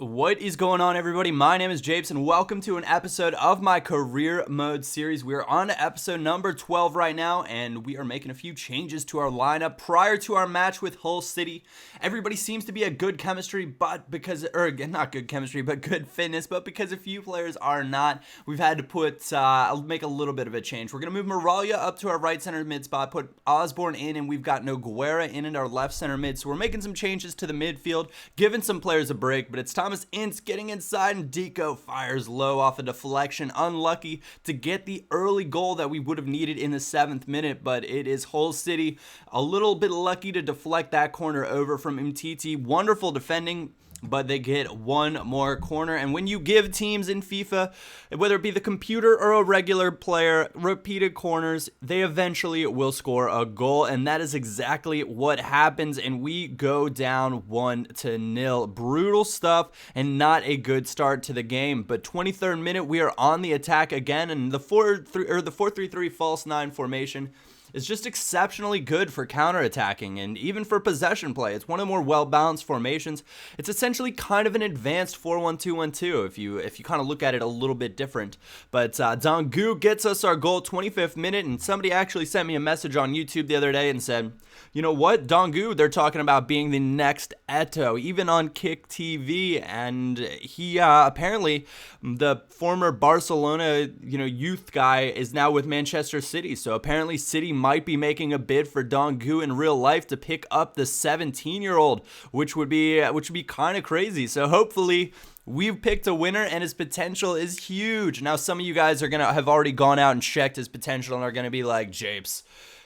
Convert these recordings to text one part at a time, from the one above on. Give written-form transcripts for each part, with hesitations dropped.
What is going on, everybody? My name is Japes, and welcome to an episode of my career mode series. We are on to episode number 12 right now, and we are making a few changes to our lineup prior to our match with Hull City. Everybody seems to be at good chemistry, but not good chemistry, but good fitness, but because a few players are not, we've had to make a little bit of a change. We're going to move Moralia up to our right center mid spot, put Osborne in, and we've got Noguera in our left center mid, so we're making some changes to the midfield, giving some players a break, but it's Thomas Ince getting inside, and Deco fires low off a deflection. Unlucky to get the early goal that we would have needed in the 7th minute, but it is Hull City a little bit lucky to deflect that corner over from Mtiti. Wonderful defending, but they get one more corner. And when you give teams in FIFA, whether it be the computer or a regular player, repeated corners, they eventually will score a goal, and that is exactly what happens, and we go down 1-0. Brutal stuff and not a good start to the game. But 23rd minute, we are on the attack again, and the 4-3-3 false 9 formation is just exceptionally good for counterattacking and even for possession play. It's one of the more well-balanced formations. It's essentially kind of an advanced 4-1-2-1-2 if you kind of look at it a little bit different. But Dongu gets us our goal, 25th minute, and somebody actually sent me a message on YouTube the other day and said, you know what, Dongu, they're talking about being the next Eto, even on Kick TV, and he apparently, the former Barcelona youth guy, is now with Manchester City, so apparently City might be making a bid for Dongu in real life to pick up the 17-year-old, which would be kind of crazy. So hopefully we've picked a winner, and his potential is huge. Now, some of you guys are gonna have already gone out and checked his potential and are gonna be like, Japes,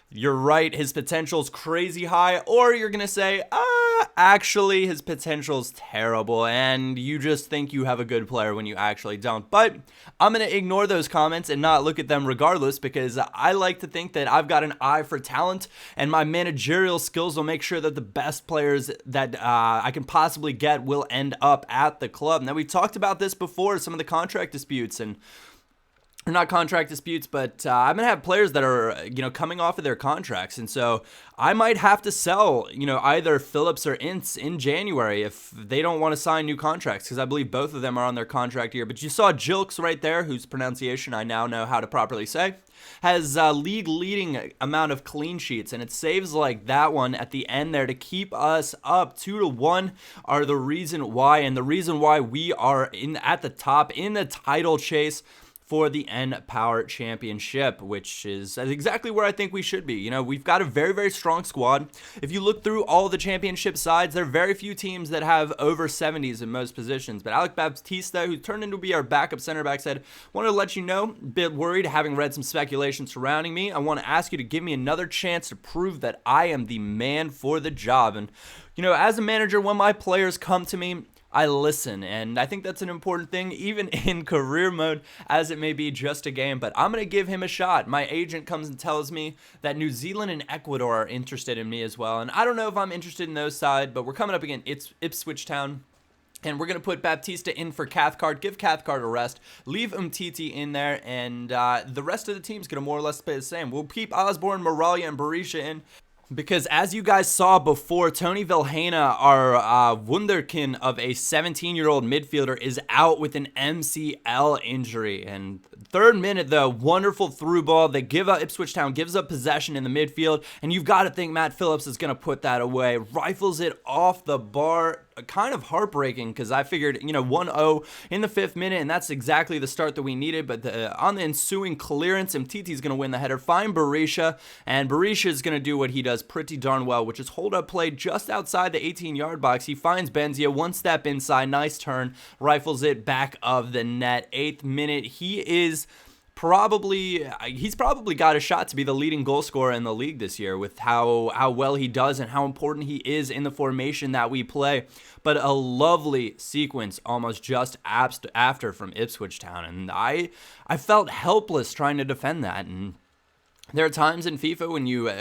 you're right, his potential is crazy high, or you're gonna say, actually his potential is terrible, and you just think you have a good player when you actually don't. But I'm gonna ignore those comments and not look at them regardless, because I like to think that I've got an eye for talent, and my managerial skills will make sure that the best players that I can possibly get will end up at the club. Now, we've talked about this before, some of the contract disputes, and not contract disputes, but I'm going to have players that are, coming off of their contracts. And so I might have to sell, either Phillips or Ince in January if they don't want to sign new contracts, because I believe both of them are on their contract year. But you saw Jilks right there, whose pronunciation I now know how to properly say, has league-leading amount of clean sheets, and it saves like that one at the end there to keep us up 2-1 are the reason why, and the reason why we are at the top in the title chase for the N-Power Championship, which is exactly where I think we should be. We've got a very, very strong squad. If you look through all the championship sides, there are very few teams that have over 70s in most positions. But Alec Baptista, who turned into be our backup center back, said, wanted to let you know, a bit worried having read some speculation surrounding me. I want to ask you to give me another chance to prove that I am the man for the job. And, as a manager, when my players come to me, I listen, and I think that's an important thing, even in career mode, as it may be just a game, but I'm going to give him a shot. My agent comes and tells me that New Zealand and Ecuador are interested in me as well, and I don't know if I'm interested in those side, but we're coming up against Ipswich Town, and we're going to put Baptista in for Cathcart, give Cathcart a rest, leave Umtiti in there, and the rest of the team's going to more or less play the same. We'll keep Osborne, Moralia, and Berisha in, because as you guys saw before, Tony Vilhena, our wunderkind of a 17-year-old midfielder, is out with an MCL injury. And 3rd minute, the wonderful through ball. They give up, Ipswich Town gives up possession in the midfield, and you've got to think Matt Phillips is going to put that away. Rifles it off the bar. Kind of heartbreaking, because I figured, 1-0 in the 5th minute, and that's exactly the start that we needed. But on the ensuing clearance, Mtiti's going to win the header, find Berisha, and Berisha is going to do what he does pretty darn well, which is hold up play just outside the 18-yard box. He finds Benzia, one step inside, nice turn, rifles it back of the net. 8th minute, he's probably got a shot to be the leading goal scorer in the league this year with how well he does and how important he is in the formation that we play. But a lovely sequence almost just after from Ipswich Town, and I felt helpless trying to defend that, and There are times in FIFA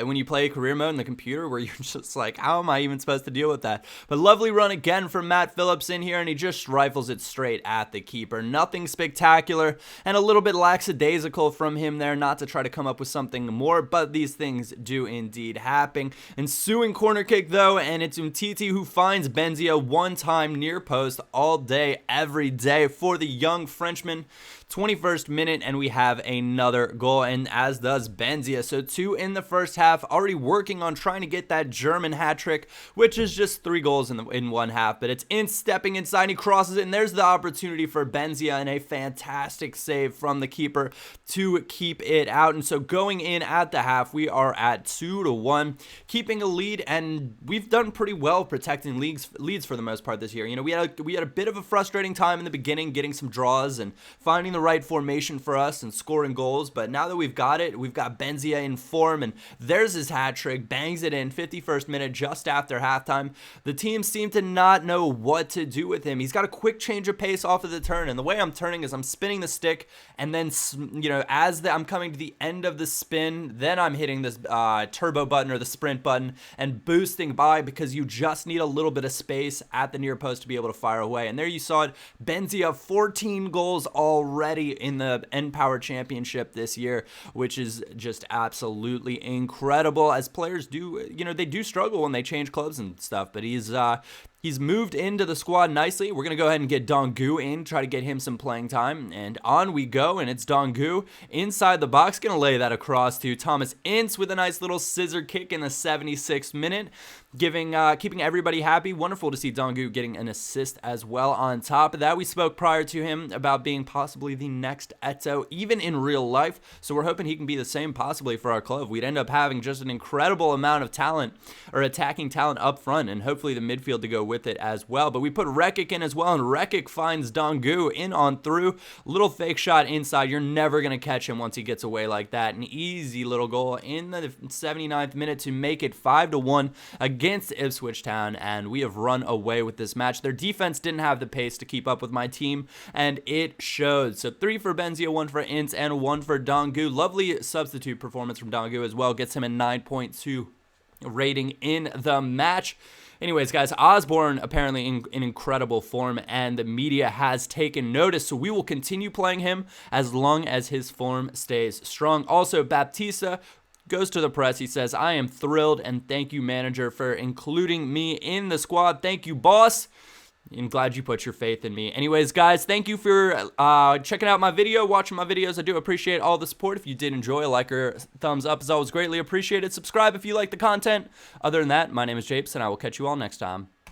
when you play career mode in the computer where you're just like, how am I even supposed to deal with that? But lovely run again from Matt Phillips in here, and he just rifles it straight at the keeper. Nothing spectacular, and a little bit lackadaisical from him there, not to try to come up with something more, but these things do indeed happen. Ensuing corner kick, though, and it's Umtiti who finds Benzia one time near post all day, every day for the young Frenchman. 21st minute, and we have another goal, and as does Benzia. So 2 in the first half, already working on trying to get that German hat trick, which is just 3 goals in one half. But it's stepping inside, and he crosses it, and there's the opportunity for Benzia, and a fantastic save from the keeper to keep it out. And so going in at the half, we are at 2-1, keeping a lead, and we've done pretty well protecting leads for the most part this year. You know, we had a bit of a frustrating time in the beginning, getting some draws and finding the right formation for us and scoring goals, but now that we've got it, we've got Benzia in form, and there's his hat trick, bangs it in 51st minute just after halftime. The team seemed to not know what to do with him. He's got a quick change of pace off of the turn, and the way I'm turning is I'm spinning the stick, and then, you know, I'm coming to the end of the spin, then I'm hitting this turbo button or the sprint button and boosting by, because you just need a little bit of space at the near post to be able to fire away. And there you saw it, Benzia, 14 goals already in the N-Power Championship this year, which is just absolutely incredible, as players do, you know, they do struggle when they change clubs and stuff, but he's moved into the squad nicely. We're going to go ahead and get Dongu in, try to get him some playing time, and on we go, and it's Dongu inside the box, going to lay that across to Thomas Ince with a nice little scissor kick in the 76th minute, keeping everybody happy. Wonderful to see Dongu getting an assist as well. On top of that, we spoke prior to him about being possibly the next Eto, even in real life, so we're hoping he can be the same possibly for our club. We'd end up having just an incredible amount of talent, or attacking talent up front, and hopefully the midfield to go with it as well. But we put Rekic in as well, and Rekic finds Dongu in on through. Little fake shot inside. You're never going to catch him once he gets away like that. An easy little goal in the 79th minute to make it 5-1 against Ipswich Town, and we have run away with this match. Their defense didn't have the pace to keep up with my team, and it showed. So 3 for Benzia, 1 for Ince, and 1 for Dongu. Lovely substitute performance from Dongu as well. Gets him a 9.2 rating in the match. Anyways, guys, Osborne apparently in incredible form, and the media has taken notice, so we will continue playing him as long as his form stays strong. Also, Baptista goes to the press. He says, "I am thrilled, and thank you, manager, for including me in the squad. Thank you, boss. I'm glad you put your faith in me." Anyways, guys, thank you for checking out my video, watching my videos. I do appreciate all the support. If you did enjoy, a like or thumbs up is always greatly appreciated. Subscribe if you like the content. Other than that, my name is Japes, and I will catch you all next time.